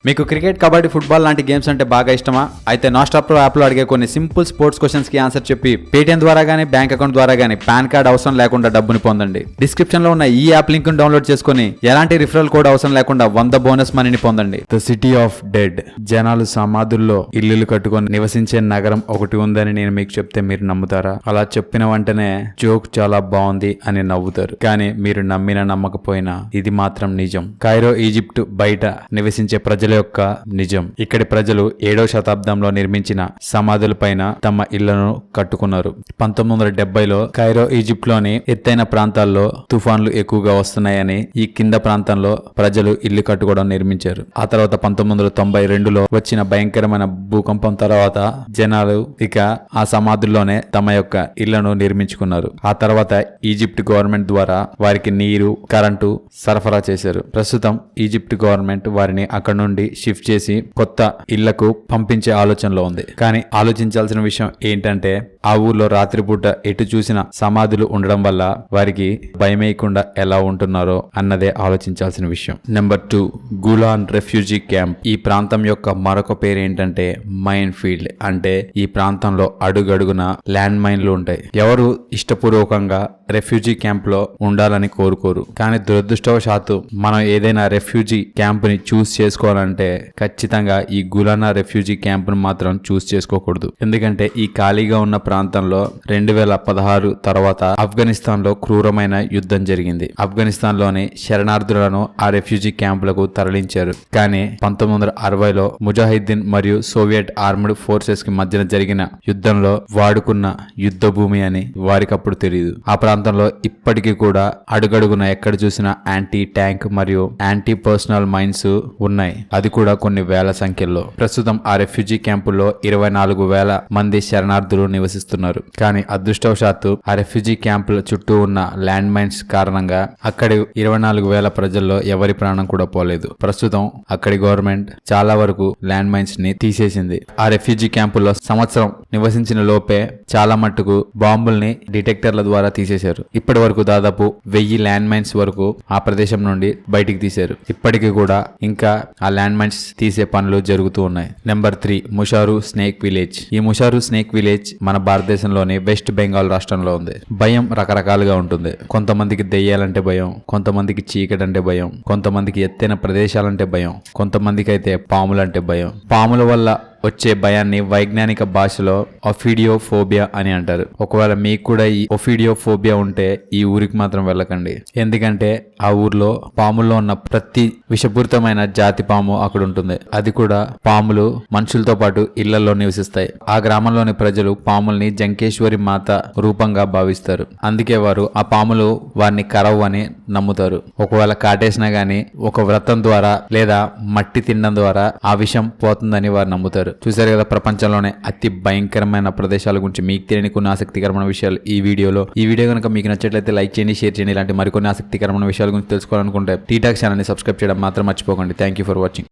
మీకు cricket, kabaddi, football లాంటి games అంటే బాగా ఇష్టమా? అయితే నాస్టాప్ ప్రో యాప్ లో అడిగే కొన్ని సింపుల్ స్పోర్ట్స్ క్వశ్చన్స్ కి ఆన్సర్ చెప్పి పేటిఎం ద్వారా గానీ బ్యాంక్ అకౌంట్ ద్వారా గానీ పాన్ కార్డ్ అవసరం లేకుండా డబ్బుని పొందండి. డిస్క్రిప్షన్ లో ఉన్న ఈ యాప్ లింక్ డౌన్లోడ్ చేసుకుని ఎలాంటి రిఫరల్ కోడ్ అవసరం లేకుండా 100 బోనస్ మనీని పొందండి. ద సిటీ ఆఫ్ డెడ్, జనాలు సమాధుల్లో ఇల్లులు కట్టుకొని నివసించే నగరం ఒకటి ఉందని నేను మీకు చెప్తే మీరు నమ్ముతారా? అలా చెప్పిన వెంటనే జోక్ చాలా బాగుంది అని నవ్వుతారు. కానీ మీరు నమ్మినా నమ్మకపోయినా ఇది మాత్రం నిజం. కైరో, ఈజిప్ట్ బయట నివసించే ప్రజల యొక్క నిజం. ఇక్కడి ప్రజలు 7వ శతాబ్దంలో నిర్మించిన సమాధుల పైన తమ ఇళ్లను కట్టుకున్నారు. 1970లో కైరో, ఈజిప్ట్ లోని ఎత్తైన ప్రాంతాల్లో తుఫాన్లు ఎక్కువగా వస్తున్నాయని ఈ కింద ప్రాంతంలో ప్రజలు ఇల్లు కట్టుకోవడం నిర్మించారు. ఆ తర్వాత 1992లో వచ్చిన భయంకరమైన భూకంపం తర్వాత జనాలు ఇక ఆ సమాధుల్లోనే తమ యొక్క ఇళ్లను నిర్మించుకున్నారు. ఆ తర్వాత ఈజిప్ట్ గవర్నమెంట్ ద్వారా వారికి నీరు, కరెంటు సరఫరా చేశారు. ప్రస్తుతం ఈజిప్ట్ గవర్నమెంట్ వారిని అక్కడ నుండి షిఫ్ట్ చేసి కొత్త ఇళ్లకు పంపించే ఆలోచనలో ఉంది. కానీ ఆలోచించాల్సిన విషయం ఏంటంటే ఆ ఊర్లో రాత్రిపూట ఎటు చూసిన సమాధులు ఉండడం వల్ల వారికి భయమేయకుండా ఎలా ఉంటున్నారో అన్నదే ఆలోచించాల్సిన విషయం. Number 2, Gulan refugee camp. ఈ ప్రాంతం యొక్క మరొక పేరు ఏంటంటే మైన్ ఫీల్డ్. అంటే ఈ ప్రాంతంలో అడుగడుగున ల్యాండ్ మైన్లు ఉంటాయి. ఎవరు ఇష్టపూర్వకంగా రెఫ్యూజీ క్యాంప్ లో ఉండాలని కోరుకోరు. కానీ దురదృష్టవశాత్తు మనం ఏదైనా రెఫ్యూజీ క్యాంప్ ని చూస్ చేసుకోవాలంటే ఖచ్చితంగా ఈ గులానా రెఫ్యూజీ క్యాంప్ ను మాత్రం చూస్ చేసుకోకూడదు. ఎందుకంటే ఈ ఖాళీగా ఉన్న ప్రాంతంలో 2016 తర్వాత ఆఫ్ఘనిస్తాన్ లో క్రూరమైన యుద్ధం జరిగింది. ఆఫ్ఘనిస్తాన్ లోని శరణార్థులను ఆ రెఫ్యూజీ క్యాంపులకు తరలించారు. కానీ 1960లో ముజాహిద్దీన్ మరియు సోవియట్ ఆర్మ్డ్ ఫోర్సెస్ కి మధ్యన జరిగిన యుద్ధంలో వాడుకున్న యుద్ధ భూమి అని వారికప్పుడు తెలియదు. ఆ ప్రాంతంలో ఇప్పటికీ కూడా అడుగడుగున ఎక్కడ చూసినా యాంటీ ట్యాంక్ మరియు యాంటీ పర్సనల్ మైన్స్ ఉన్నాయి. అది కూడా కొన్ని వేల సంఖ్యలో. ప్రస్తుతం ఆ రెఫ్యూజీ క్యాంపుల్లో 24,000 మంది శరణార్థులు నివసిస్తున్నారు. కానీ అదృష్టవశాత్తు ఆ రెఫ్యూజీ క్యాంపుల చుట్టూ ఉన్న ల్యాండ్ మైన్స్ కారణంగా అక్కడి 24,000 ప్రజల్లో ఎవరి ప్రాణం కూడా పోలేదు. ప్రస్తుతం అక్కడి గవర్నమెంట్ చాలా వరకు ల్యాండ్ మైన్స్ ని తీసేసింది. ఆ రెఫ్యూజీ క్యాంపుల్లో సంవత్సరం నివసించిన లోపే చాలా మట్టుకు బాంబుల్ని డిటెక్టర్ల ద్వారా తీసేశారు. ఇప్పటి వరకు దాదాపు 1000 ల్యాండ్ మైన్స్ వరకు ఆ ప్రదేశం నుండి బయటికి తీశారు. ఇప్పటికీ కూడా ఇంకా ఆ ల్యాండ్ మైన్స్ తీసే పనులు జరుగుతూ ఉన్నాయి. నెంబర్ 3, ముషారు స్నేక్ విలేజ్. ఈ ముషారు స్నేక్ విలేజ్ మన భారతదేశంలోని వెస్ట్ బెంగాల్ రాష్ట్రంలో ఉంది. భయం రకరకాలుగా ఉంటుంది. కొంతమందికి దెయ్యాలంటే భయం, కొంతమందికి చీకటి అంటే భయం, కొంతమందికి ఎత్తైన ప్రదేశాలంటే భయం, కొంతమందికి అయితే పాములంటే భయం. పాముల వల్ల వచ్చే భయాన్ని వైజ్ఞానిక భాషలో ఒఫిడియోఫోబియా అని అంటారు. ఒకవేళ మీకు కూడా ఈ ఒఫిడియోఫోబియా ఉంటే ఈ ఊరికి మాత్రం వెళ్ళకండి. ఎందుకంటే ఆ ఊర్లో పాముల్లో ఉన్న ప్రతి విషపూరితమైన జాతి పాము అక్కడ ఉంటుంది. అది కూడా పాములు మనుషులతో పాటు ఇళ్లలో నివసిస్తాయి. ఆ గ్రామంలోని ప్రజలు పాముల్ని జంకేశ్వరి మాత రూపంగా భావిస్తారు. అందుకే వారు ఆ పాములు వారిని కరవు అని నమ్ముతారు. ఒకవేళ కాటేసినా గానీ ఒక వ్రతం ద్వారా లేదా మట్టి తినడం ద్వారా ఆ విషం పోతుందని వారు నమ్ముతారు. చూసారు కదా, ప్రపంచంలోనే అతి భయంకరమైన ప్రదేశాల గురించి మీకు తెలియని కొన్ని ఆసక్తికరమైన విషయాలు ఈ వీడియో కనుక మీకు నచ్చట్లయితే లైక్ చేయండి, షేర్ చేయండి. ఇలాంటి మరికొన్ని ఆసక్తికరమైన విషయాల గురించి తెలుసుకోవాలనుకుంటే టీటాక్ ఛానల్ ని సబ్స్క్రైబ్ చేయడం మాత్రం మర్చిపోకండి. Thank you for watching.